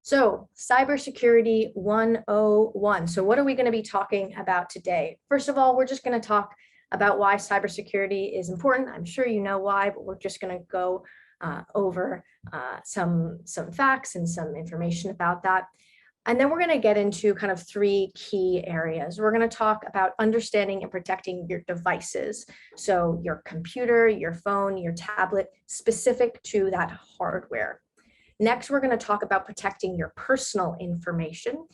So cybersecurity 101. So what are we going to be talking about today? First of all, we're just going to talk about why cybersecurity is important. I'm sure you know why, but we're just going to go over some facts and some information about that. And then we're going to get into kind of three key areas. We're going to talk about understanding and protecting your devices. So your computer, your phone, your tablet, specific to that hardware. Next, we're going to talk about protecting your personal information.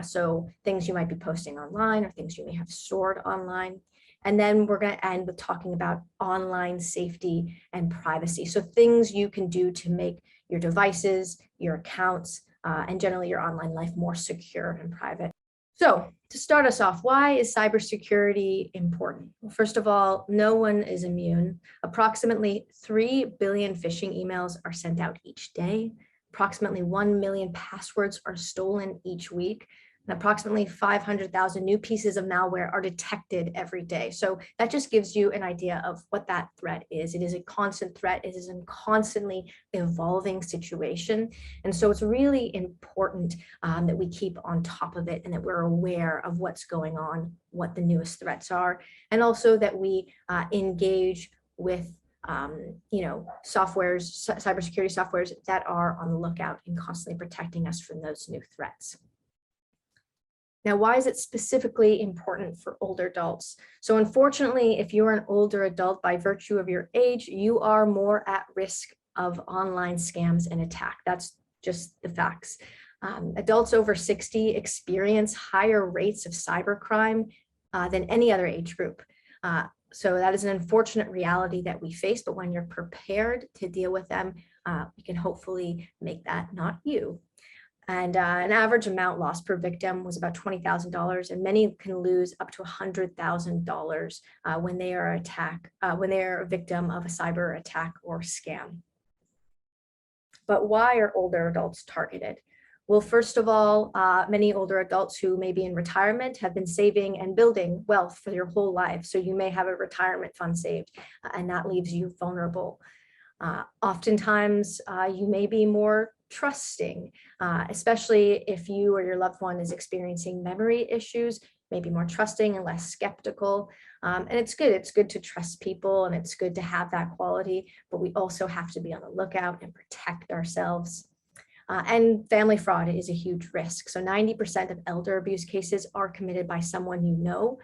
So things you might be posting online or things you may have stored online. And then we're going to end with talking about online safety and privacy. So things you can do to make your devices, your accounts, and generally your online life more secure and private. So to start us off, why is cybersecurity important? Well, first of all, no one is immune. Approximately 3 billion phishing emails are sent out each day. Approximately 1 million passwords are stolen each week. And approximately 500,000 new pieces of malware are detected every day. So that just gives you an idea of what that threat is. It is a constant threat. It is a constantly evolving situation. And so it's really important that we keep on top of it and that we're aware of what's going on, what the newest threats are, and also that we engage with cybersecurity softwares that are on the lookout and constantly protecting us from those new threats. Now, why is it specifically important for older adults? So unfortunately, if you're an older adult, by virtue of your age, you are more at risk of online scams and attack. That's just the facts. Adults over 60 experience higher rates of cybercrime than any other age group. So that is an unfortunate reality that we face, but when you're prepared to deal with them, we can hopefully make that not you. And an average amount lost per victim was about $20,000, and many can lose up to $100,000 when they are a victim of a cyber attack or scam. But why are older adults targeted? Well, first of all, many older adults who may be in retirement have been saving and building wealth for your whole life. So you may have a retirement fund saved, and that leaves you vulnerable. Oftentimes, you may be more trusting, especially if you or your loved one is experiencing memory issues, maybe more trusting and less skeptical. And it's good to trust people, and it's good to have that quality, but we also have to be on the lookout and protect ourselves. And family fraud is a huge risk. So 90% of elder abuse cases are committed by someone you know.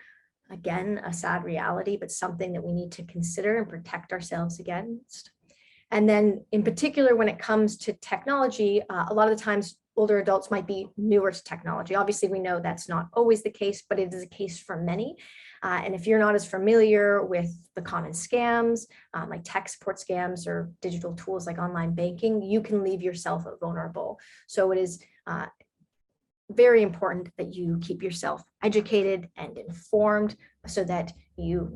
Again, a sad reality, but something that we need to consider and protect ourselves against. And then in particular, when it comes to technology, a lot of the times older adults might be newer to technology. Obviously, we know that's not always the case, but it is a case for many. And if you're not as familiar with the common scams, like tech support scams or digital tools like online banking, you can leave yourself vulnerable. So it is very important that you keep yourself educated and informed so that you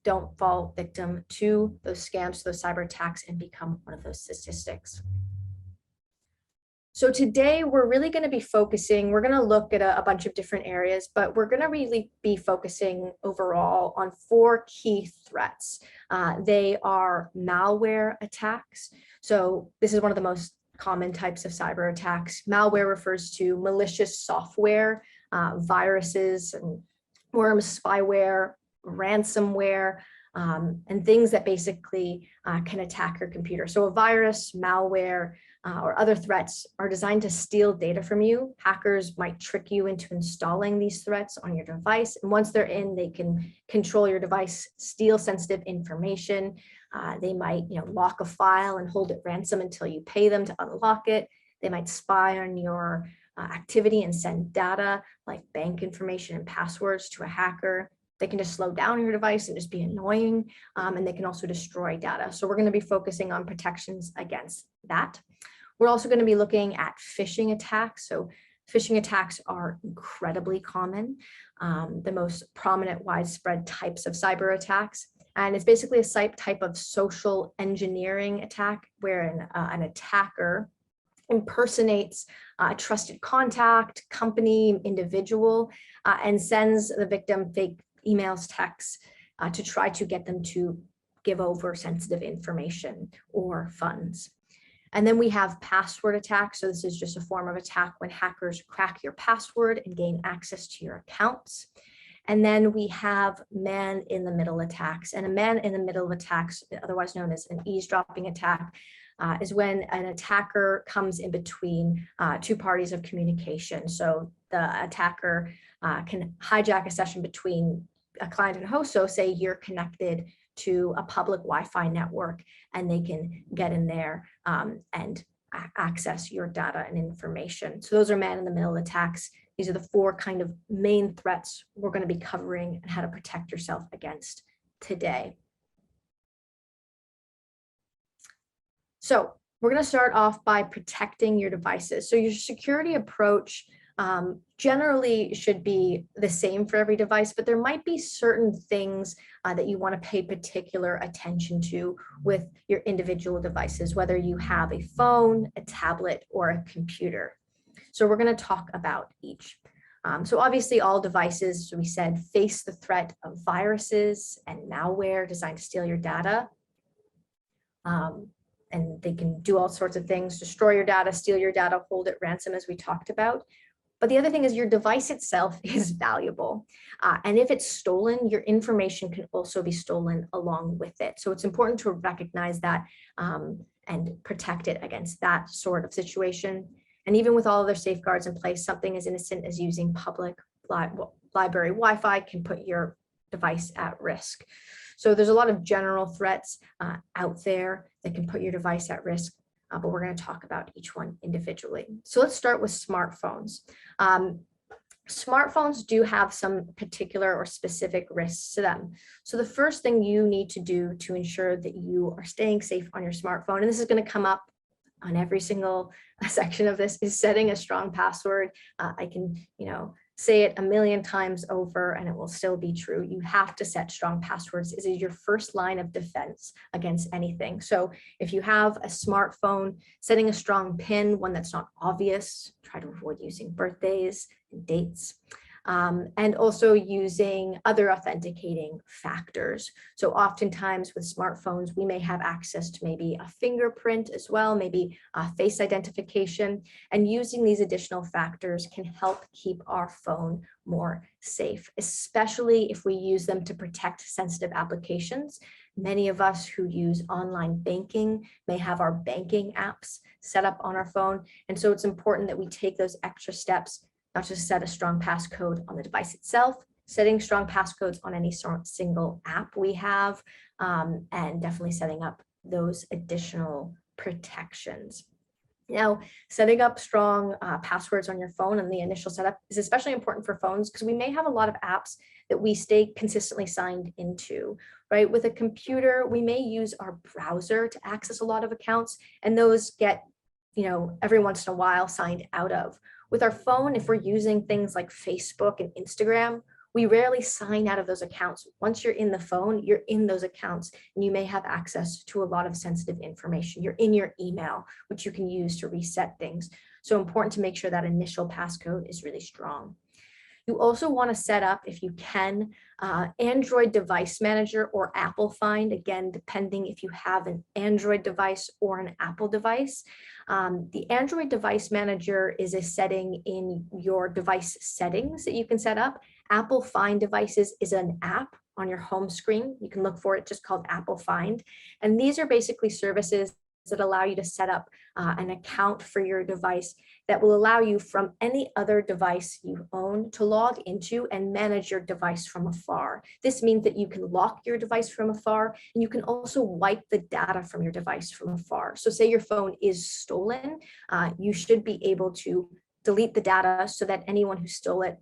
don't fall victim to those scams, those cyber attacks, and become one of those statistics. So today we're really going to be focusing, we're going to look at a bunch of different areas, but we're going to really be focusing overall on 4 key threats. They are malware attacks. So this is one of the most common types of cyber attacks. Malware refers to malicious software, viruses, and worms, spyware, ransomware, and things that basically can attack your computer. So a virus, malware, or other threats are designed to steal data from you. Hackers might trick you into installing these threats on your device. And once they're in, they can control your device, steal sensitive information. They might lock a file and hold it ransom until you pay them to unlock it. They might spy on your activity and send data like bank information and passwords to a hacker. They can just slow down your device and just be annoying, and they can also destroy data. So we're going to be focusing on protections against that. We're also going to be looking at phishing attacks. So phishing attacks are incredibly common, the most prominent widespread types of cyber attacks. And it's basically a type of social engineering attack where an attacker impersonates a trusted contact, company, individual, and sends the victim fake emails, texts to try to get them to give over sensitive information or funds. And then we have password attacks. So this is just a form of attack when hackers crack your password and gain access to your accounts. And then we have man-in-the-middle attacks. And a man-in-the-middle attacks, otherwise known as an eavesdropping attack, is when an attacker comes in between two parties of communication. So the attacker can hijack a session between a client and host. So say you're connected to a public Wi-Fi network, and they can get in there and access your data and information. So those are man-in-the-middle attacks. These are the four kind of main threats we're going to be covering and how to protect yourself against today. So we're going to start off by protecting your devices. So your security approach generally should be the same for every device, but there might be certain things that you want to pay particular attention to with your individual devices, whether you have a phone, a tablet, or a computer. So we're going to talk about each. So obviously all devices, so we said, face the threat of viruses and malware designed to steal your data. And they can do all sorts of things, destroy your data, steal your data, hold it ransom, as we talked about. But the other thing is your device itself is valuable. And if it's stolen, your information can also be stolen along with it. So it's important to recognize that and protect it against that sort of situation. And even with all of their safeguards in place, something as innocent as using public library Wi-Fi can put your device at risk. So there's a lot of general threats out there that can put your device at risk, but we're going to talk about each one individually. So let's start with smartphones. Smartphones do have some particular or specific risks to them. So the first thing you need to do to ensure that you are staying safe on your smartphone, and this is going to come up on every single section of this, is setting a strong password. I can, say it a million times over and it will still be true. You have to set strong passwords. This is your first line of defense against anything. So if you have a smartphone, setting a strong PIN, one that's not obvious, try to avoid using birthdays and dates. And also using other authenticating factors. So oftentimes with smartphones, we may have access to maybe a fingerprint as well, maybe face identification, and using these additional factors can help keep our phone more safe, especially if we use them to protect sensitive applications. Many of us who use online banking may have our banking apps set up on our phone. And so it's important that we take those extra steps, not just set a strong passcode on the device itself, setting strong passcodes on any single app we have, and definitely setting up those additional protections. Now, setting up strong passwords on your phone and the initial setup is especially important for phones because we may have a lot of apps that we stay consistently signed into, right? With a computer, we may use our browser to access a lot of accounts, and those get, every once in a while signed out of. With our phone, if we're using things like Facebook and Instagram, we rarely sign out of those accounts. Once you're in the phone, you're in those accounts, and you may have access to a lot of sensitive information. You're in your email, which you can use to reset things. So important to make sure that initial passcode is really strong. You also want to set up, if you can, Android Device Manager or Apple Find, again, depending if you have an Android device or an Apple device. The Android Device Manager is a setting in your device settings that you can set up. Apple Find Devices is an app on your home screen. You can look for it, just called Apple Find. And these are basically services that allow you to set up an account for your device that will allow you from any other device you own to log into and manage your device from afar. This means that you can lock your device from afar, and you can also wipe the data from your device from afar. So say your phone is stolen, you should be able to delete the data so that anyone who stole it,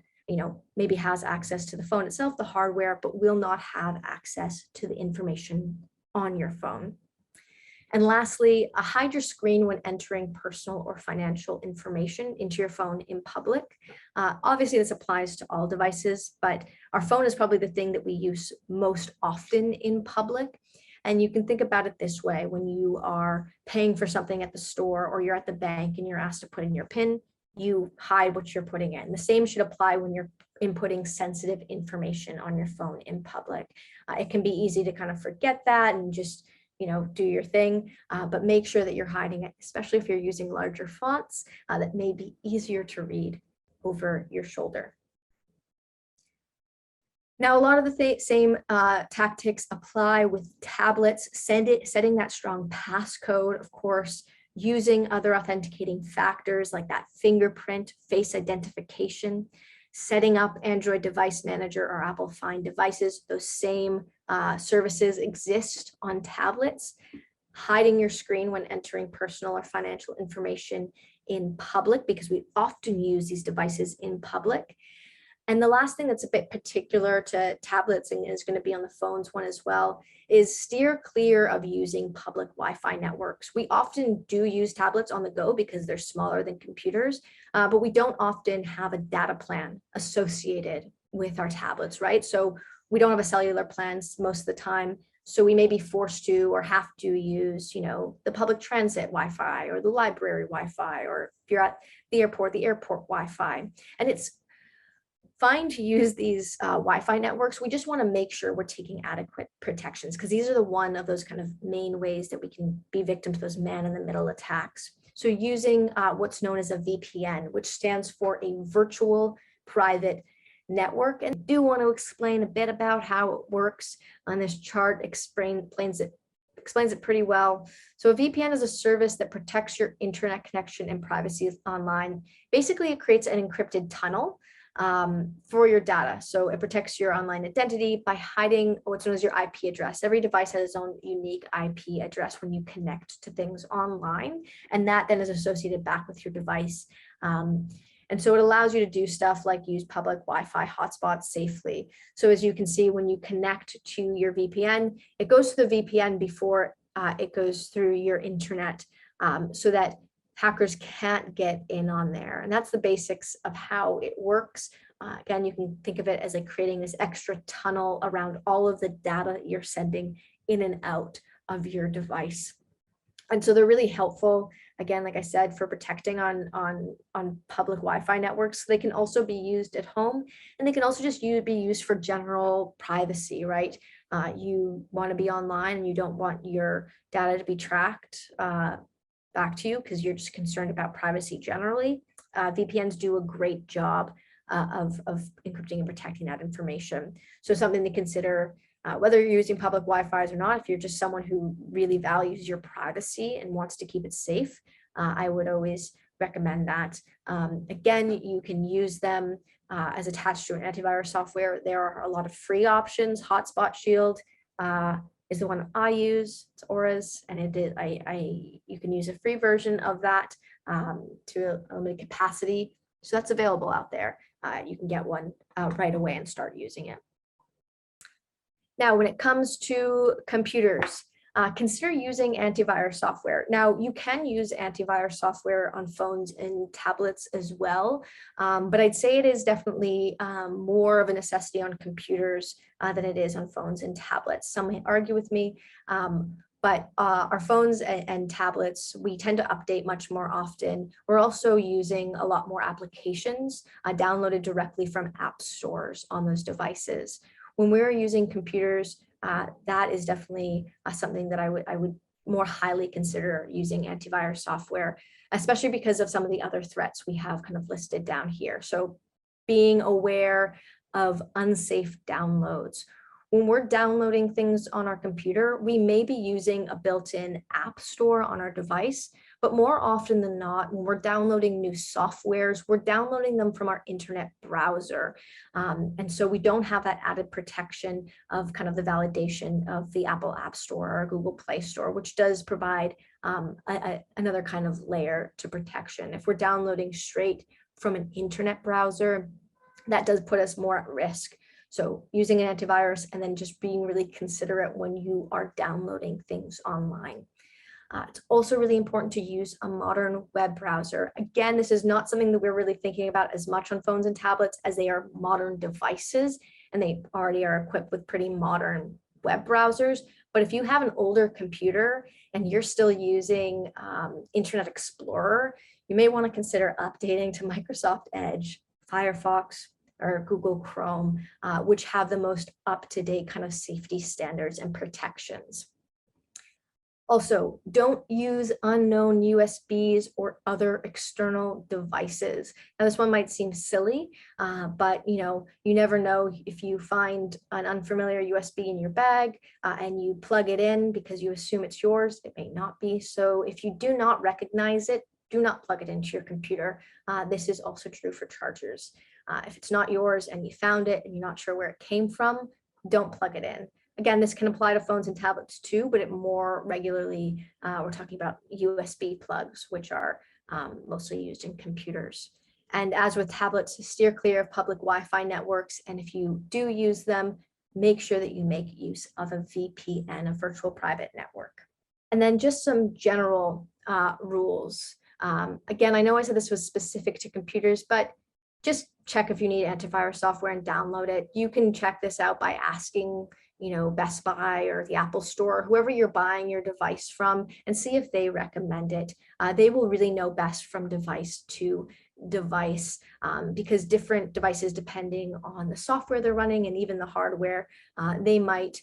maybe has access to the phone itself, the hardware, but will not have access to the information on your phone. And lastly, hide your screen when entering personal or financial information into your phone in public. Obviously, this applies to all devices, but our phone is probably the thing that we use most often in public. And you can think about it this way: when you are paying for something at the store or you're at the bank and you're asked to put in your PIN, you hide what you're putting in. The same should apply when you're inputting sensitive information on your phone in public. It can be easy to kind of forget that and just do your thing, but make sure that you're hiding it, especially if you're using larger fonts that may be easier to read over your shoulder. Now, a lot of the same tactics apply with tablets, setting that strong passcode, of course, using other authenticating factors like that fingerprint, face identification, setting up Android Device Manager or Apple Find devices. Those same services exist on tablets. Hiding your screen when entering personal or financial information in public, because we often use these devices in public. And the last thing that's a bit particular to tablets and is going to be on the phones one as well is steer clear of using public Wi-Fi networks. We often do use tablets on the go because they're smaller than computers, but we don't often have a data plan associated with our tablets, right? So we don't have a cellular plan most of the time. So we may be forced to or have to use, the public transit Wi-Fi or the library Wi-Fi, or if you're at the airport Wi-Fi. And it's fine to use these Wi-Fi networks. We just want to make sure we're taking adequate protections, because these are the one of those kind of main ways that we can be victim to those man-in-the-middle attacks. So using what's known as a VPN, which stands for a virtual private network. And I do want to explain a bit about how it works on this chart. Explains it pretty well. So a VPN is a service that protects your internet connection and privacy online. Basically, it creates an encrypted tunnel for your data. So it protects your online identity by hiding what's known as your IP address. Every device has its own unique IP address when you connect to things online, and that then is associated back with your device. And so it allows you to do stuff like use public Wi-Fi hotspots safely. So as you can see, when you connect to your VPN, it goes to the VPN before it goes through your internet, so that hackers can't get in on there. And that's the basics of how it works. Again, you can think of it as like creating this extra tunnel around all of the data that you're sending in and out of your device. And so they're really helpful, again, like I said, for protecting on public Wi-Fi networks. They can also be used at home, and they can also just be used for general privacy, right? You want to be online and you don't want your data to be tracked back to you because you're just concerned about privacy generally. VPNs do a great job of encrypting and protecting that information. So something to consider, whether you're using public Wi-Fi's or not. If you're just someone who really values your privacy and wants to keep it safe, I would always recommend that. Again, you can use them as attached to an antivirus software. There are a lot of free options. Hotspot Shield is the one I use. It's Aura's, and you can use a free version of that to a limited capacity. So that's available out there. You can get one right away and start using it. Now, when it comes to computers, consider using antivirus software. Now, you can use antivirus software on phones and tablets as well, but I'd say it is definitely more of a necessity on computers than it is on phones and tablets. Some may argue with me, but our phones and tablets, we tend to update much more often. We're also using a lot more applications downloaded directly from app stores on those devices. When we're using computers, that is definitely something that I would more highly consider using antivirus software, especially because of some of the other threats we have kind of listed down here. So being aware of unsafe downloads. When we're downloading things on our computer, we may be using a built-in app store on our device, but more often than not, when we're downloading new softwares, we're downloading them from our internet browser. And so we don't have that added protection of kind of the validation of the Apple App Store or Google Play Store, which does provide another kind of layer to protection. If we're downloading straight from an internet browser, that does put us more at risk. So using an antivirus and then just being really considerate when you are downloading things online. It's also really important to use a modern web browser. Again, this is not something that we're really thinking about as much on phones and tablets, as they are modern devices and they already are equipped with pretty modern web browsers. But if you have an older computer and you're still using Internet Explorer, you may want to consider updating to Microsoft Edge, Firefox, or Google Chrome, which have the most up-to-date kind of safety standards and protections. Also, don't use unknown USBs or other external devices. Now, this one might seem silly, but you never know if you find an unfamiliar USB in your bag and you plug it in because you assume it's yours. It may not be. So if you do not recognize it, do not plug it into your computer. This is also true for chargers. If it's not yours and you found it and you're not sure where it came from, don't plug it in. Again, this can apply to phones and tablets too, but it more regularly, we're talking about USB plugs, which are mostly used in computers. And as with tablets, steer clear of public Wi-Fi networks. And if you do use them, make sure that you make use of a VPN, a virtual private network. And then just some general rules. Again, I know I said this was specific to computers, but just check if you need antivirus software and download it. You can check this out by asking Best Buy or the Apple Store, whoever you're buying your device from, and see if they recommend it. They will really know best from device to device because different devices, depending on the software they're running and even the hardware, they might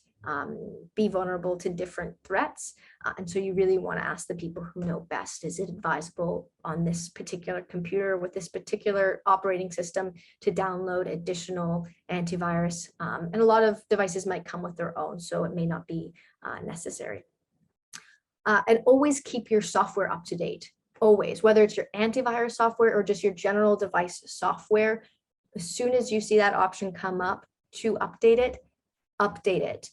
be vulnerable to different threats. And so you really want to ask the people who know best, is it advisable on this particular computer with this particular operating system to download additional antivirus? And a lot of devices might come with their own, so it may not be necessary. And always keep your software up to date, always, whether it's your antivirus software or just your general device software. As soon as you see that option come up to update it, update it.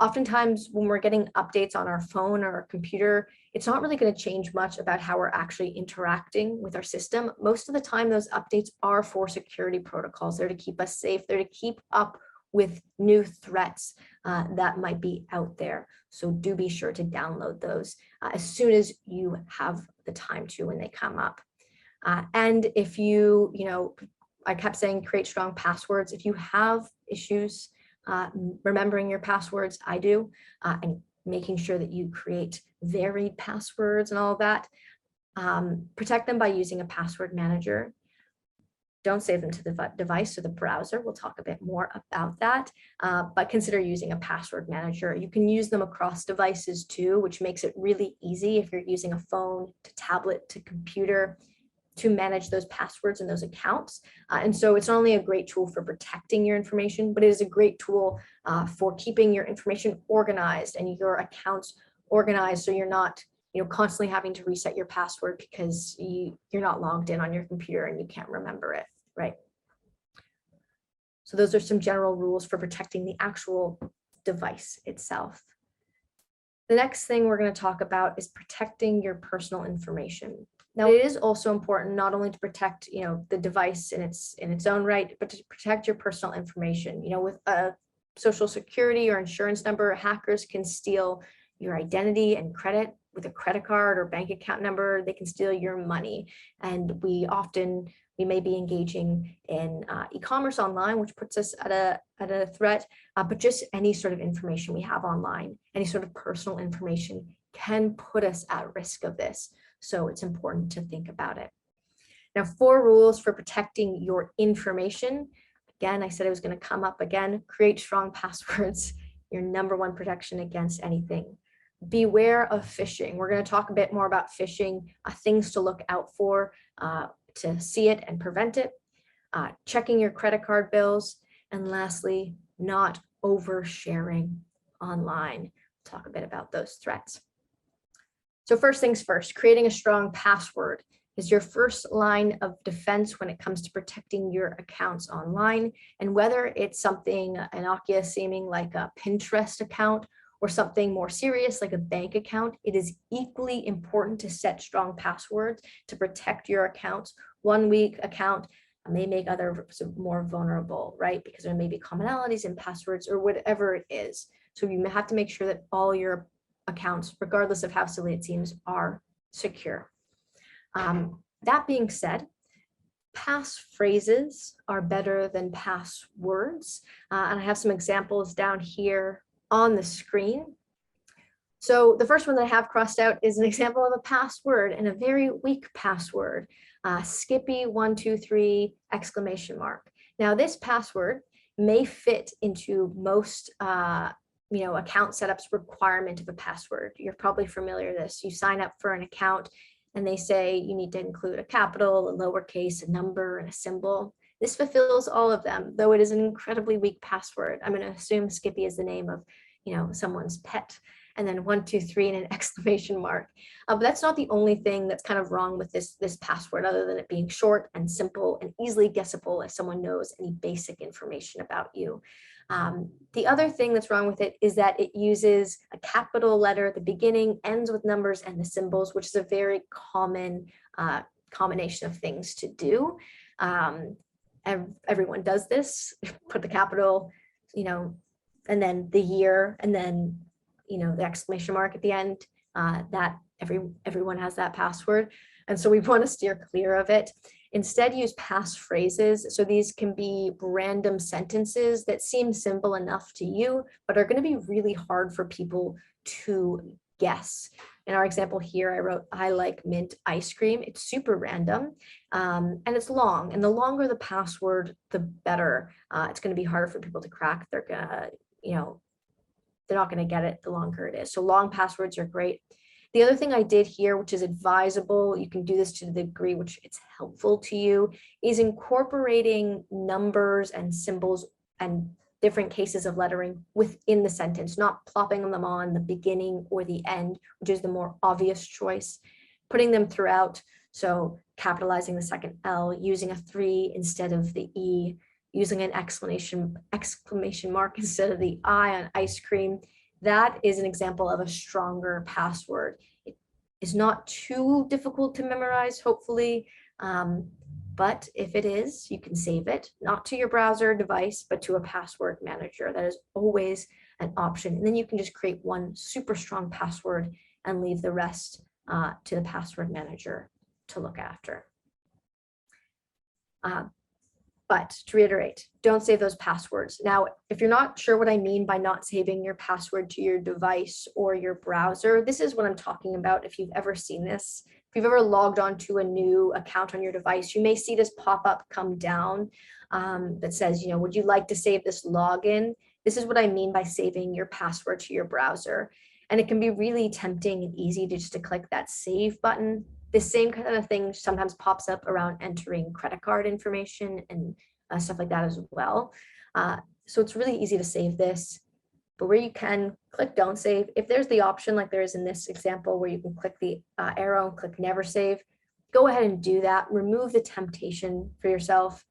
Oftentimes when we're getting updates on our phone or our computer, it's not really going to change much about how we're actually interacting with our system. Most of the time, those updates are for security protocols. They're to keep us safe. They're to keep up with new threats that might be out there. So do be sure to download those as soon as you have the time to when they come up. And if I kept saying create strong passwords. If you have issues remembering your passwords, I do, and making sure that you create varied passwords and all of that. Protect them by using a password manager. Don't save them to the device or the browser. We'll talk a bit more about that, but consider using a password manager. You can use them across devices too, which makes it really easy if you're using a phone to tablet to computer to manage those passwords and those accounts. And so it's not only a great tool for protecting your information, but it is a great tool for keeping your information organized and your accounts organized, so you're not constantly having to reset your password because you're not logged in on your computer and you can't remember it, right? So those are some general rules for protecting the actual device itself. The next thing we're going to talk about is protecting your personal information. Now, it is also important not only to protect, the device in its own right, but to protect your personal information. With a social security or insurance number, hackers can steal your identity and credit. With a credit card or bank account number, they can steal your money. And we may be engaging in e-commerce online, which puts us at a threat, but just any sort of information we have online, any sort of personal information can put us at risk of this. So it's important to think about it. Now, 4 rules for protecting your information. Again, I said it was going to come up again. Create strong passwords, your #1 protection against anything. Beware of phishing. We're going to talk a bit more about phishing, things to look out for to see it and prevent it, checking your credit card bills, and lastly, not oversharing online. We'll talk a bit about those threats. So first things first, creating a strong password is your first line of defense when it comes to protecting your accounts online. And whether it's something innocuous seeming like a Pinterest account or something more serious like a bank account, it is equally important to set strong passwords to protect your accounts. One weak account may make others more vulnerable, right? Because there may be commonalities in passwords or whatever it is. So you have to make sure that all your accounts, regardless of how silly it seems, are secure. That being said, passphrases are better than passwords. And I have some examples down here on the screen. So the first one that I have crossed out is an example of a password, and a very weak password, Skippy123 ! Now this password may fit into most account setup's requirement of a password. You're probably familiar with this. You sign up for an account and they say you need to include a capital, a lowercase, a number, and a symbol. This fulfills all of them, though it is an incredibly weak password. I'm going to assume Skippy is the name of, someone's pet, and then 1, 2, 3 and an exclamation mark. But that's not the only thing that's kind of wrong with this password, other than it being short and simple and easily guessable if someone knows any basic information about you. The other thing that's wrong with it is that it uses a capital letter at the beginning, ends with numbers and the symbols, which is a very common combination of things to do. Everyone does this, put the capital, and then the year, and then, the exclamation mark at the end. That everyone has that password. And so we want to steer clear of it. Instead, use passphrases. So these can be random sentences that seem simple enough to you, but are going to be really hard for people to guess. In our example here, I wrote, I like mint ice cream. It's super random, and it's long. And the longer the password, the better. It's going to be harder for people to crack. They're gonna, they're not going to get it the longer it is. So long passwords are great. The other thing I did here, which is advisable, you can do this to the degree which it's helpful to you, is incorporating numbers and symbols and different cases of lettering within the sentence, not plopping them on the beginning or the end, which is the more obvious choice, putting them throughout. So capitalizing the second L, using a 3 instead of the E, using an exclamation mark instead of the I on ice cream. That is an example of a stronger password. It is not too difficult to memorize, hopefully, but if it is, you can save it, not to your browser device, but to a password manager. That is always an option. And then you can just create one super strong password and leave the rest to the password manager to look after. But to reiterate, don't save those passwords. Now, if you're not sure what I mean by not saving your password to your device or your browser, this is what I'm talking about. If you've ever seen this, if you've ever logged on to a new account on your device, you may see this pop-up come down that says, would you like to save this login? This is what I mean by saving your password to your browser. And it can be really tempting and easy to just click that save button. The same kind of thing sometimes pops up around entering credit card information and stuff like that as well. So it's really easy to save this, but where you can, click don't save. If there's the option like there is in this example where you can click the arrow and click never save, go ahead and do that. Remove the temptation for yourself.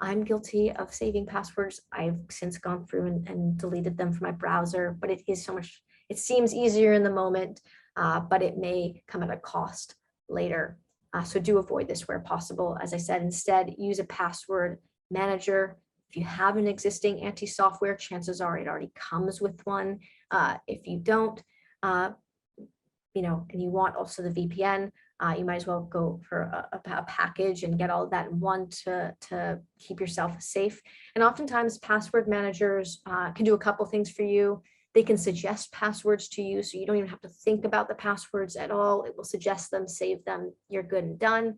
I'm guilty of saving passwords. I've since gone through and deleted them from my browser, but it is so much, it seems easier in the moment, but it may come at a cost later. So do avoid this where possible. As I said, instead use a password manager. If you have an existing anti-software, chances are it already comes with one. If you don't, and you want also the VPN, you might as well go for a package and get all of that in one to keep yourself safe. And oftentimes password managers can do a couple things for you. They can suggest passwords to you, so you don't even have to think about the passwords at all. It will suggest them, save them, you're good and done.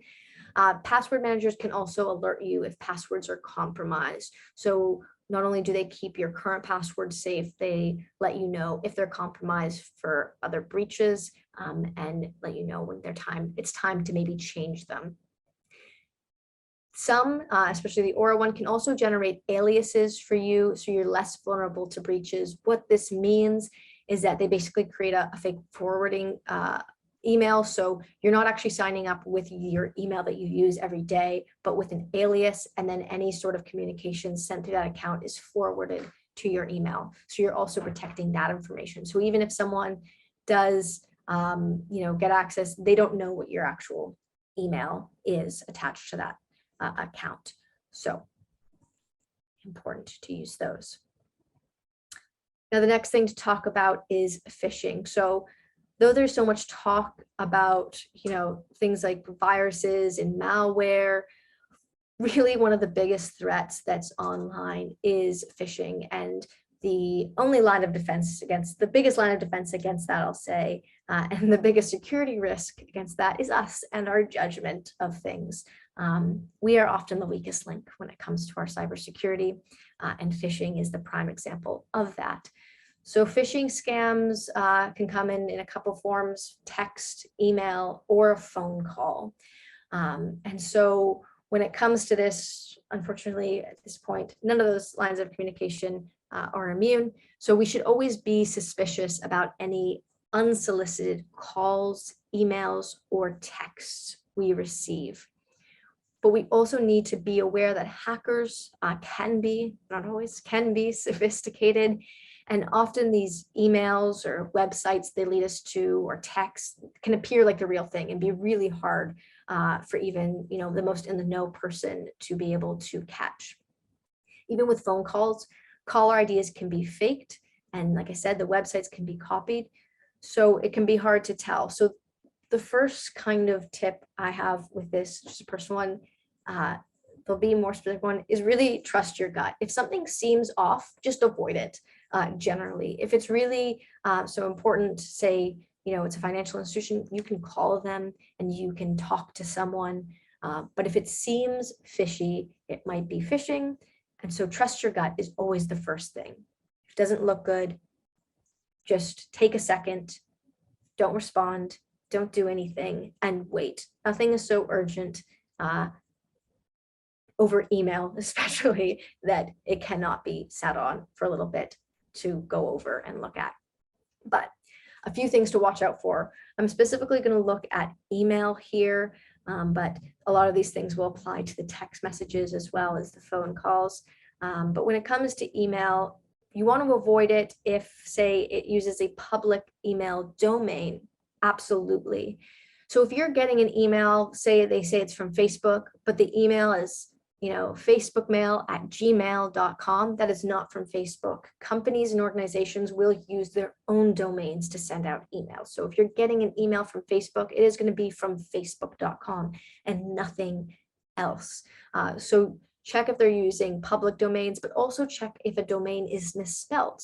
Password managers can also alert you if passwords are compromised. So not only do they keep your current password safe, they let you know if they're compromised for other breaches and let you know when it's time to maybe change them. Some, especially the Aura one, can also generate aliases for you, so you're less vulnerable to breaches. What this means is that they basically create a fake forwarding email, so you're not actually signing up with your email that you use every day, but with an alias, and then any sort of communication sent through that account is forwarded to your email. So you're also protecting that information. So even if someone does, get access, they don't know what your actual email is attached to that account. So important to use those. Now, the next thing to talk about is phishing. So though there's so much talk about, things like viruses and malware, really one of the biggest threats that's online is phishing. And the only line of defense against, the biggest line of defense against that, I'll say, and the biggest security risk against that is us and our judgment of things. We are often the weakest link when it comes to our cybersecurity, and phishing is the prime example of that. So phishing scams can come in a couple forms: text, email, or a phone call. And so when it comes to this, unfortunately, at this point, none of those lines of communication are immune. So we should always be suspicious about any unsolicited calls, emails, or texts we receive. But we also need to be aware that hackers can be, not always, can be sophisticated. And often these emails or websites they lead us to, or texts, can appear like the real thing and be really hard for even, the most in the know person to be able to catch. Even with phone calls, caller IDs can be faked. And like I said, the websites can be copied. So it can be hard to tell. So the first kind of tip I have with this, just a personal one, there'll be a more specific one, is really trust your gut. If something seems off, just avoid it. Generally, if it's really so important, say, it's a financial institution, you can call them and you can talk to someone. But if it seems fishy, it might be phishing. And so trust your gut is always the first thing. If it doesn't look good, just take a second, don't respond, don't do anything, and wait. Nothing is so urgent over email, especially, that it cannot be sat on for a little bit to go over and look at. But a few things to watch out for. I'm specifically going to look at email here, but a lot of these things will apply to the text messages as well as the phone calls. But when it comes to email, you want to avoid it if, say, it uses a public email domain. Absolutely. So if you're getting an email, say they say it's from Facebook, but the email is facebookmail@gmail.com, that is not from Facebook. Companies and organizations will use their own domains to send out emails. So if you're getting an email from Facebook, it is going to be from facebook.com and nothing else. So check if they're using public domains, but also check if a domain is misspelled.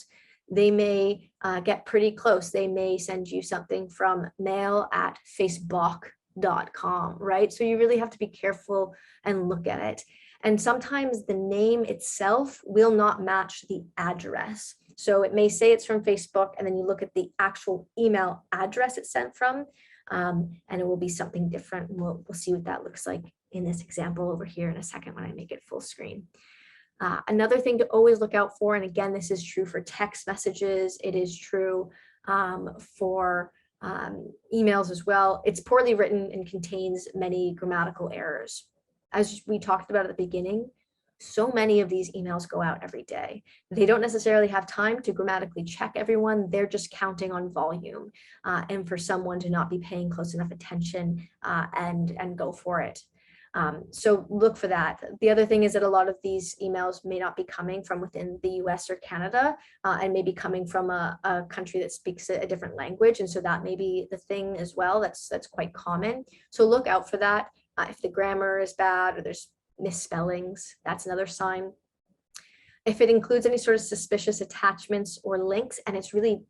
They may get pretty close. They may send you something from mail@facebook.com, right? So you really have to be careful and look at it. And sometimes the name itself will not match the address. So it may say it's from Facebook, and then you look at the actual email address it's sent from, and it will be something different. We'll see what that looks like in this example over here in a second when I make it full screen. Another thing to always look out for, and again, this is true for text messages, it is true for emails as well, it's poorly written and contains many grammatical errors. As we talked about at the beginning, so many of these emails go out every day. They don't necessarily have time to grammatically check everyone. They're just counting on volume and for someone to not be paying close enough attention and go for it. So look for that. The other thing is that a lot of these emails may not be coming from within the US or Canada and may be coming from a country that speaks a different language. And so that may be the thing as well. That's quite common. So look out for that. If the grammar is bad or there's misspellings, that's another sign. If it includes any sort of suspicious attachments or links, and it's really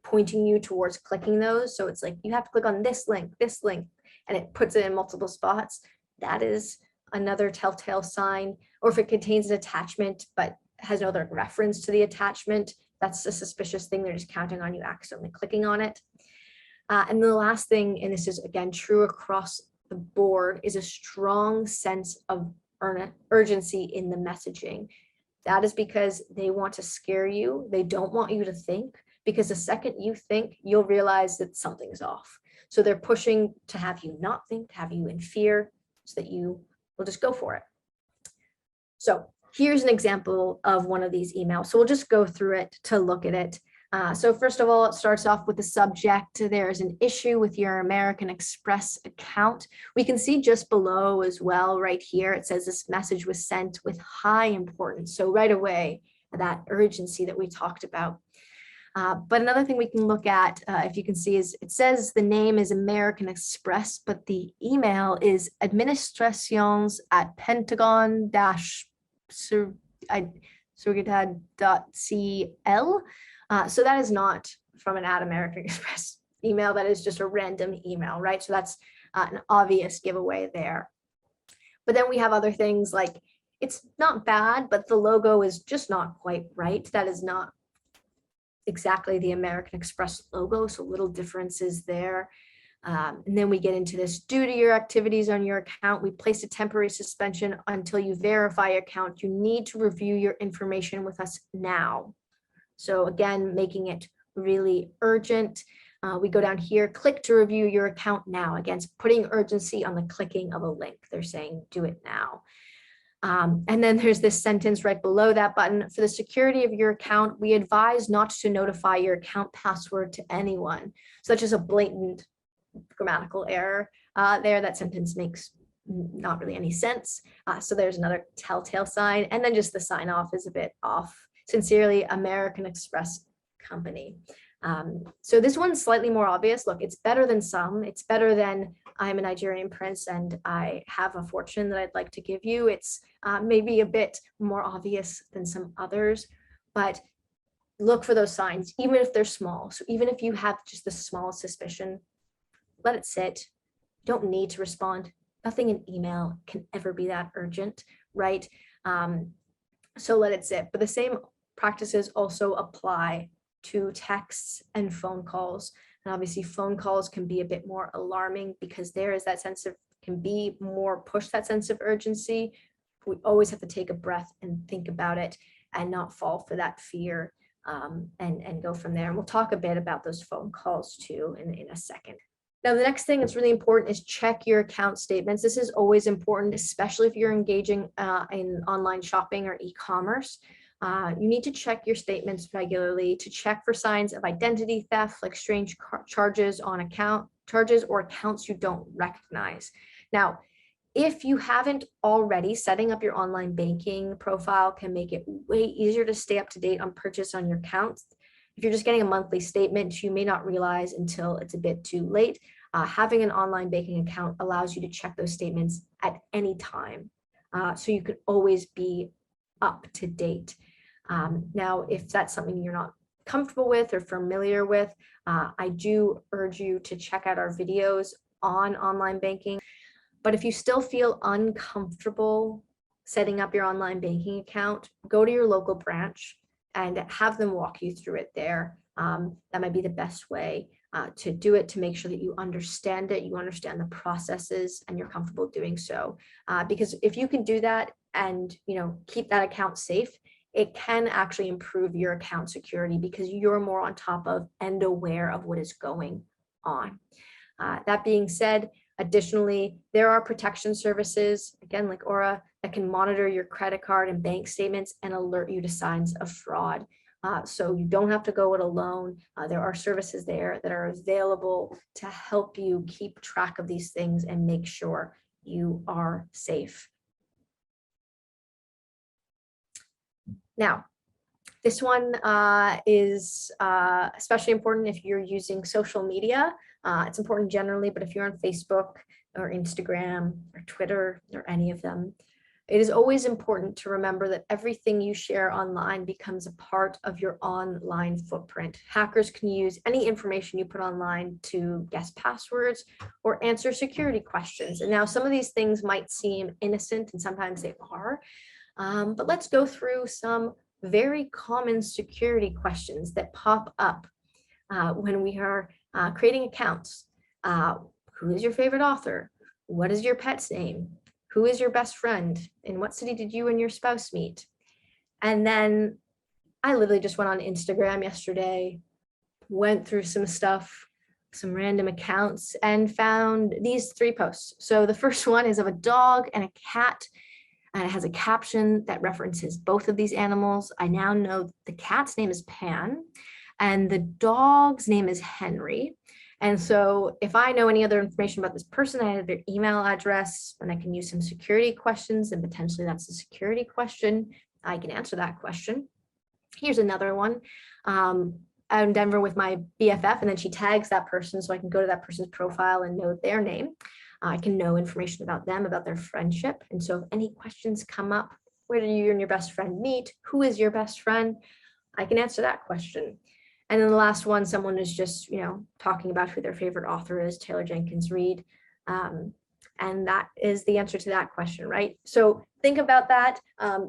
pointing you towards clicking those, so it's like you have to click on this link, and it puts it in multiple spots, that is another telltale sign. Or if it contains an attachment but has no other reference to the attachment, that's a suspicious thing. They're just counting on you accidentally clicking on it. And the last thing, and this is again true across the board, is a strong sense of urgency in the messaging. That is because they want to scare you. They don't want you to think, because the second you think, you'll realize that something is off. So they're pushing to have you not think, to have you in fear, so that you will just go for it. So here's an example of one of these emails. So we'll just go through it to look at it. So first of all, it starts off with the subject. There's an issue with your American Express account. We can see just below as well, right here, it says this message was sent with high importance. So right away, that urgency that we talked about. But another thing we can look at, if you can see, is it says the name is American Express, but the email is administracion@pentagon-seguridad.cl. So that is not from an American Express email. That is just a random email, right? So that's an obvious giveaway there. But then we have other things like, it's not bad, but the logo is just not quite right. That is not exactly the American Express logo, so little differences there. And then we get into this: due to your activities on your account, we place a temporary suspension until you verify your account. You need to review your information with us now. So again, making it really urgent. We go down here, click to review your account now. Again, it's putting urgency on the clicking of a link. They're saying do it now. And then there's this sentence right below that button: for the security of your account, we advise not to notify your account password to anyone. Such as a blatant grammatical error there. That sentence makes not really any sense. So there's another telltale sign. And then just the sign off is a bit off. Sincerely, American Express Company. So this one's slightly more obvious. Look, it's better than some. It's better than I'm a Nigerian prince and I have a fortune that I'd like to give you. It's maybe a bit more obvious than some others, but look for those signs, even if they're small. So even if you have just the smallest suspicion, let it sit. You don't need to respond. Nothing in email can ever be that urgent, right? So let it sit. But the same practices also apply to texts and phone calls. And obviously phone calls can be a bit more alarming because there is that sense of, can be more push that sense of urgency. We always have to take a breath and think about it and not fall for that fear, and go from there. And we'll talk a bit about those phone calls too in a second. Now, the next thing that's really important is check your account statements. This is always important, especially if you're engaging in online shopping or e-commerce. You need to check your statements regularly to check for signs of identity theft, like strange charges on account charges or accounts you don't recognize. Now, if you haven't already, setting up your online banking profile can make it way easier to stay up to date on purchase on your accounts. If you're just getting a monthly statement, you may not realize until it's a bit too late. Having an online banking account allows you to check those statements at any time. So you could always be up to date. Now, if that's something you're not comfortable with or familiar with, I do urge you to check out our videos on online banking. But if you still feel uncomfortable setting up your online banking account, go to your local branch and have them walk you through it there. That might be the best way to do it, to make sure that you understand it, you understand the processes, and you're comfortable doing so. Because if you can do that and keep that account safe, it can actually improve your account security because you're more on top of and aware of what is going on. That being said, additionally, there are protection services, again, like Aura, that can monitor your credit card and bank statements and alert you to signs of fraud. So you don't have to go it alone. There are services there that are available to help you keep track of these things and make sure you are safe. Now, this one is especially important if you're using social media. It's important generally, but if you're on Facebook or Instagram or Twitter or any of them, it is always important to remember that everything you share online becomes a part of your online footprint. Hackers can use any information you put online to guess passwords or answer security questions. And now some of these things might seem innocent, and sometimes they are, but let's go through some very common security questions that pop up when we are creating accounts. Who is your favorite author? What is your pet's name? Who is your best friend? In what city did you and your spouse meet? And then I literally just went on Instagram yesterday, went through some stuff, some random accounts, and found these 3 posts. So the first one is of a dog and a cat, and it has a caption that references both of these animals. I now know the cat's name is Pan and the dog's name is Henry. And so if I know any other information about this person, I have their email address, and I can use some security questions, and potentially that's a security question. I can answer that question. Here's another one. I'm in Denver with my BFF, and then she tags that person, so I can go to that person's profile and know their name. I can know information about them, about their friendship. And so if any questions come up, where do you and your best friend meet? Who is your best friend? I can answer that question. And then the last one, someone is just, talking about who their favorite author is, Taylor Jenkins Reid. And that is the answer to that question, right? So think about that.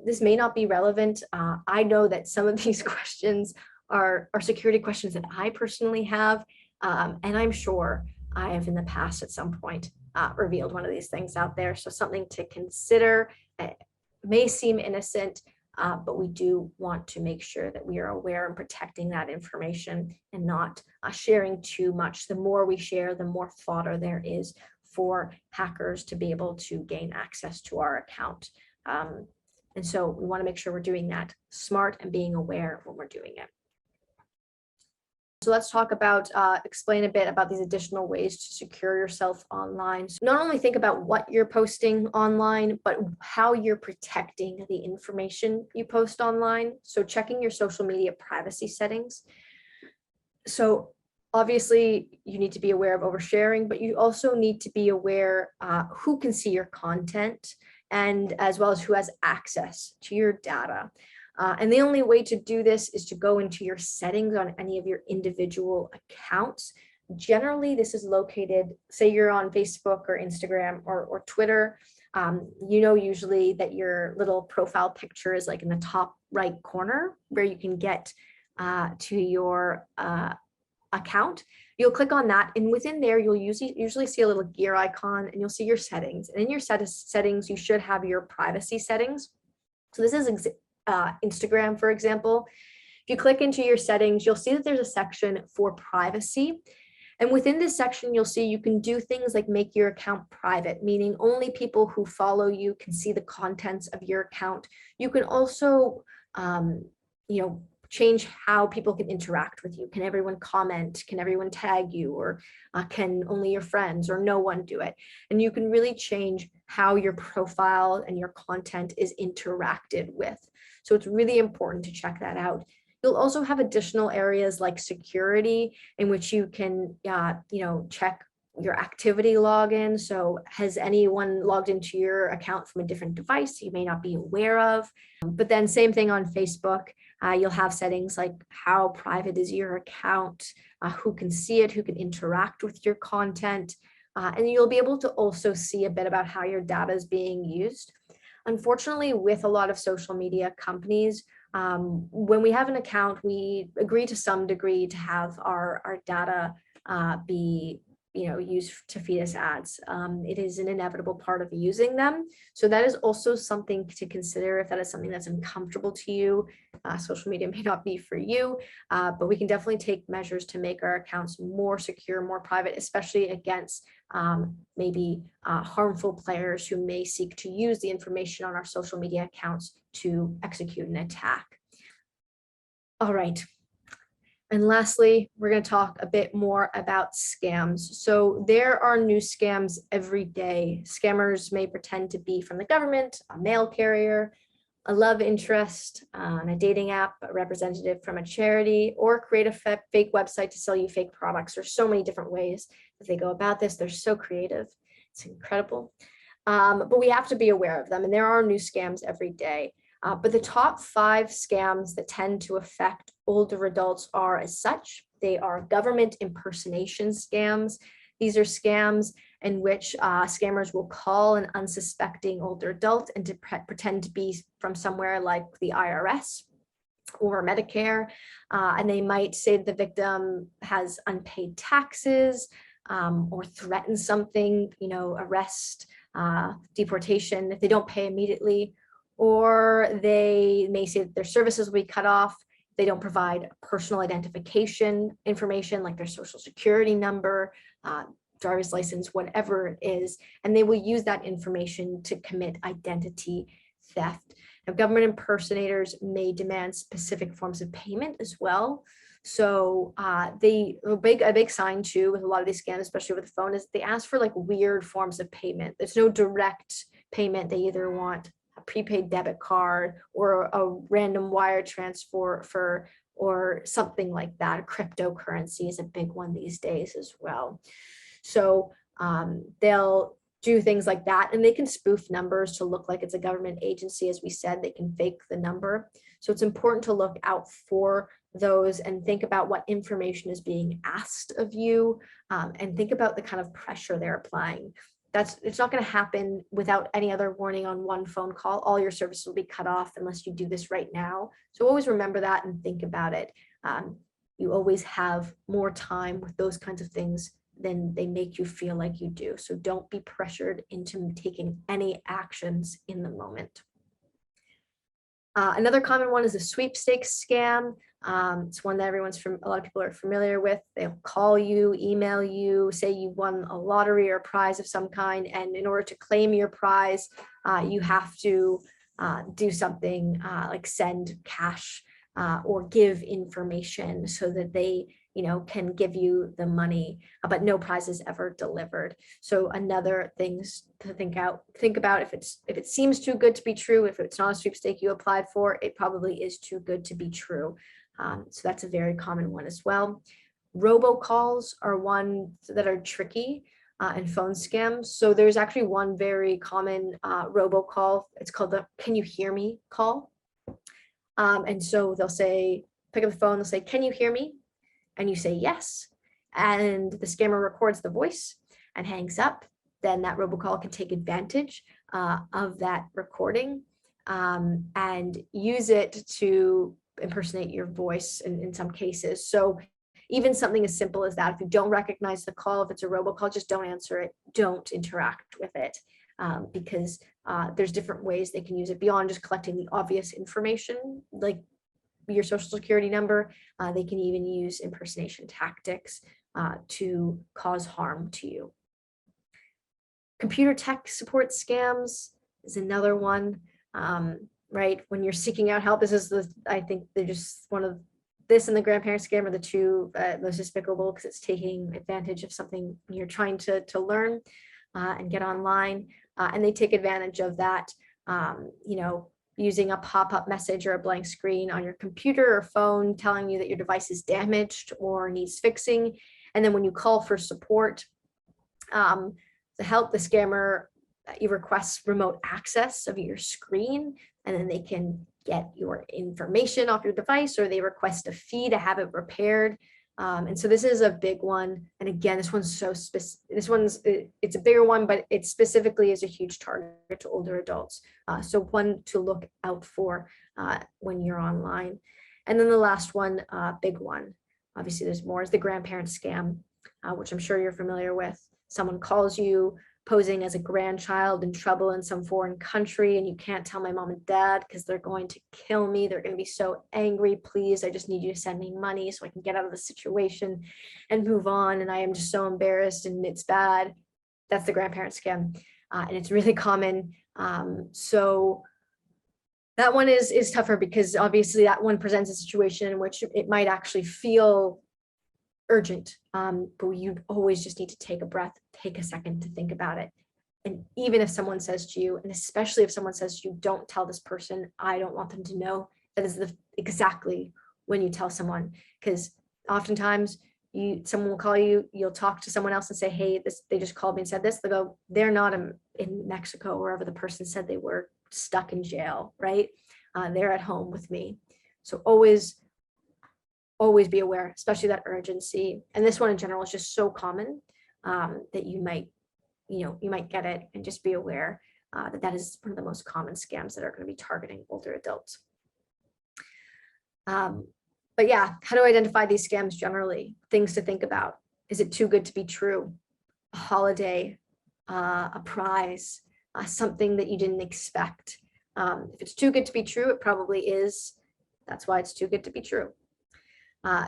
This may not be relevant. I know that some of these questions are security questions that I personally have. And I'm sure I have in the past at some point revealed one of these things out there. So something to consider. It may seem innocent, but we do want to make sure that we are aware and protecting that information and not sharing too much. The more we share, the more fodder there is for hackers to be able to gain access to our account. And so we want to make sure we're doing that smart and being aware when we're doing it. So let's talk about, explain a bit about these additional ways to secure yourself online. So not only think about what you're posting online, but how you're protecting the information you post online. So checking your social media privacy settings. So obviously you need to be aware of oversharing, but you also need to be aware who can see your content, and as well as who has access to your data. And the only way to do this is to go into your settings on any of your individual accounts. Generally, this is located, say you're on Facebook or Instagram or Twitter, you know usually that your little profile picture is like in the top right corner where you can get to your account. You'll click on that, and within there you'll usually see a little gear icon, and you'll see your settings. And in your settings, you should have your privacy settings. So this is Instagram, for example. If you click into your settings, you'll see that there's a section for privacy. And within this section, you'll see you can do things like make your account private, meaning only people who follow you can see the contents of your account. You can also, change how people can interact with you. Can everyone comment? Can everyone tag you? Or can only your friends or no one do it? And you can really change how your profile and your content is interacted with. So it's really important to check that out. You'll also have additional areas like security in which you can, check your activity login. So has anyone logged into your account from a different device you may not be aware of? But then same thing on Facebook. You'll have settings like how private is your account, who can see it, who can interact with your content. And you'll be able to also see a bit about how your data is being used. Unfortunately, with a lot of social media companies, when we have an account, we agree to some degree to have our data be used to feed us ads. It is an inevitable part of using them. So that is also something to consider if that is something that's uncomfortable to you. Social media may not be for you, but we can definitely take measures to make our accounts more secure, more private, especially against maybe harmful players who may seek to use the information on our social media accounts to execute an attack. All right. And lastly, we're going to talk a bit more about scams. So there are new scams every day. Scammers may pretend to be from the government, a mail carrier, a love interest on a dating app, a representative from a charity, or create a fake website to sell you fake products. There's so many different ways that they go about this. They're so creative. It's incredible. But we have to be aware of them. And there are new scams every day. But the top 5 scams that tend to affect older adults are as such. They are government impersonation scams. These are scams in which scammers will call an unsuspecting older adult and to pretend to be from somewhere like the IRS or Medicare. And they might say the victim has unpaid taxes or threaten something, arrest, deportation if they don't pay immediately. Or they may say that their services will be cut off. They don't provide personal identification information like their social security number, driver's license, whatever it is, and they will use that information to commit identity theft. Now, government impersonators may demand specific forms of payment as well. So a big sign too with a lot of these scams, especially with the phone, is they ask for like weird forms of payment. There's no direct payment. They either want a prepaid debit card or a random wire transfer or something like that. Cryptocurrency is a big one these days as well. So they'll do things like that, and they can spoof numbers to look like it's a government agency. As we said, they can fake the number. So it's important to look out for those and think about what information is being asked of you, and think about the kind of pressure they're applying. It's not going to happen without any other warning on one phone call. All your services will be cut off unless you do this right now. So always remember that and think about it. You always have more time with those kinds of things than they make you feel like you do. So don't be pressured into taking any actions in the moment. Another common one is a sweepstakes scam. It's one that a lot of people are familiar with. They'll call you, email you, say you won a lottery or a prize of some kind, and in order to claim your prize, you have to do something like send cash or give information so that they can give you the money, but no prize is ever delivered. So another things to think about, if it seems too good to be true, if it's not a sweepstake you applied for, it probably is too good to be true. So that's a very common one as well. Robocalls are one that are tricky and phone scams. So there's actually one very common robocall. It's called the "Can you hear me" call. And so they'll say, pick up the phone, they'll say, "Can you hear me?" And you say yes, and the scammer records the voice and hangs up. Then that robocall can take advantage of that recording and use it to impersonate your voice in some cases. So even something as simple as that, if you don't recognize the call, if it's a robocall, just don't answer it, don't interact with it, because there's different ways they can use it beyond just collecting the obvious information, like your social security number. They can even use impersonation tactics to cause harm to you. Computer tech support scams is another one, right? When you're seeking out help, I think they're just one of this and the grandparent scam are the two most despicable, because it's taking advantage of something you're trying to learn and get online, and they take advantage of that, using a pop-up message or a blank screen on your computer or phone telling you that your device is damaged or needs fixing. And then when you call for support to help the scammer, you request remote access of your screen, and then they can get your information off your device, or they request a fee to have it repaired. And so this is a big one. And again, this one's so specific. It's a bigger one, but it specifically is a huge target to older adults. So one to look out for when you're online. And then the last one, big one, obviously there's more, is the grandparent scam, which I'm sure you're familiar with. Someone calls you posing as a grandchild in trouble in some foreign country, and you can't tell my mom and dad because they're going to kill me. They're going to be so angry. Please, I just need you to send me money so I can get out of the situation and move on. And I am just so embarrassed, and it's bad. That's the grandparent scam. And it's really common. So that one is tougher, because obviously that one presents a situation in which it might actually feel urgent, but you always just need to take a breath, take a second to think about it. And even if someone says to you, and especially if someone says to you, "Don't tell this person, I don't want them to know," that is exactly when you tell someone. Because oftentimes someone will call you, you'll talk to someone else and say, "Hey, they just called me and said this." They'll go, "They're not in Mexico," wherever the person said they were, stuck in jail, right? They're at home with me. So always be aware, especially that urgency. And this one in general is just so common that you might get it, and just be aware that is one of the most common scams that are going to be targeting older adults. But yeah, how to identify these scams generally, things to think about. Is it too good to be true? A holiday, a prize, something that you didn't expect. If it's too good to be true, it probably is. That's why it's too good to be true.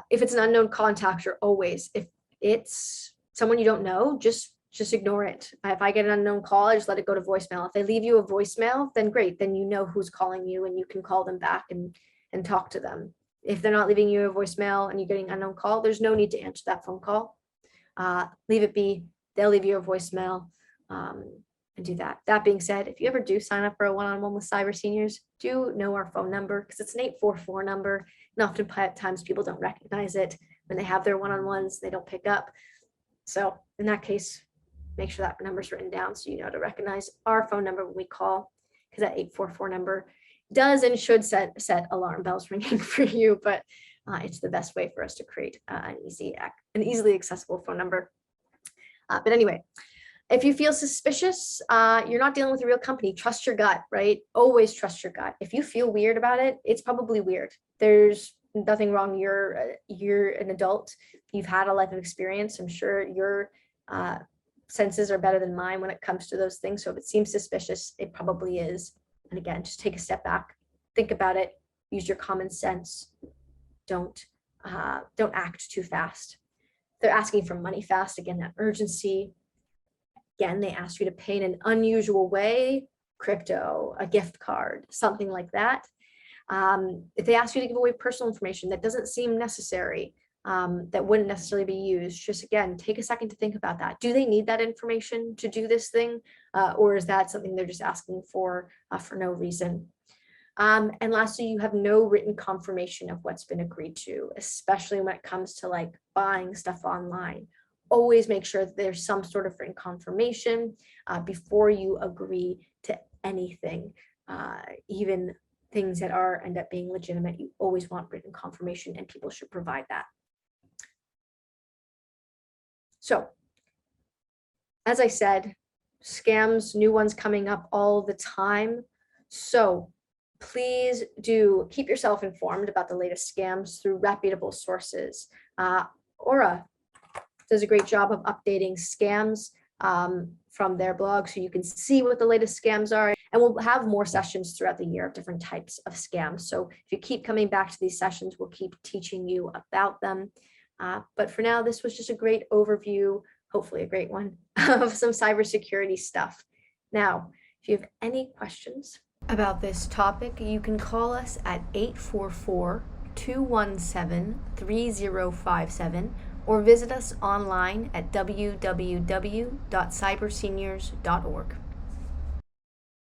If it's an unknown contact, or always, if it's someone you don't know, just ignore it. If I get an unknown call, I just let it go to voicemail. If they leave you a voicemail, then great, then you know who's calling you and you can call them back and talk to them. If they're not leaving you a voicemail and you're getting an unknown call, there's no need to answer that phone call. Leave it be. They'll leave you a voicemail, and do that. That being said, if you ever do sign up for a one-on-one with cyber seniors, do know our phone number, because it's an 844 number. And oftentimes people don't recognize it when they have their one-on-ones, they don't pick up. So in that case, make sure that number's written down so you know to recognize our phone number when we call, because that 844 number does and should set alarm bells ringing for you, but it's the best way for us to create an easily accessible phone number. But anyway, if you feel suspicious, you're not dealing with a real company. Trust your gut, right? Always trust your gut. If you feel weird about it, it's probably weird. There's nothing wrong. You're an adult. You've had a life of experience. I'm sure your senses are better than mine when it comes to those things. So if it seems suspicious, it probably is. And again, just take a step back, think about it, use your common sense. Don't act too fast. They're asking for money fast. Again, that urgency. Again, they ask you to pay in an unusual way, crypto, a gift card, something like that. If they ask you to give away personal information that doesn't seem necessary, that wouldn't necessarily be used, just again, take a second to think about that. Do they need that information to do this thing? Or is that something they're just asking for no reason? And lastly, you have no written confirmation of what's been agreed to, especially when it comes to like buying stuff online. Always make sure that there's some sort of written confirmation before you agree to anything, even things that end up being legitimate. You always want written confirmation, and people should provide that. So, as I said, scams, new ones coming up all the time. So please do keep yourself informed about the latest scams through reputable sources. Aura does a great job of updating scams from their blog, so you can see what the latest scams are. And we'll have more sessions throughout the year of different types of scams. So if you keep coming back to these sessions, we'll keep teaching you about them. But for now, this was just a great overview, hopefully a great one, of some cybersecurity stuff. Now, if you have any questions about this topic, you can call us at 844-217-3057 or visit us online at www.cyberseniors.org.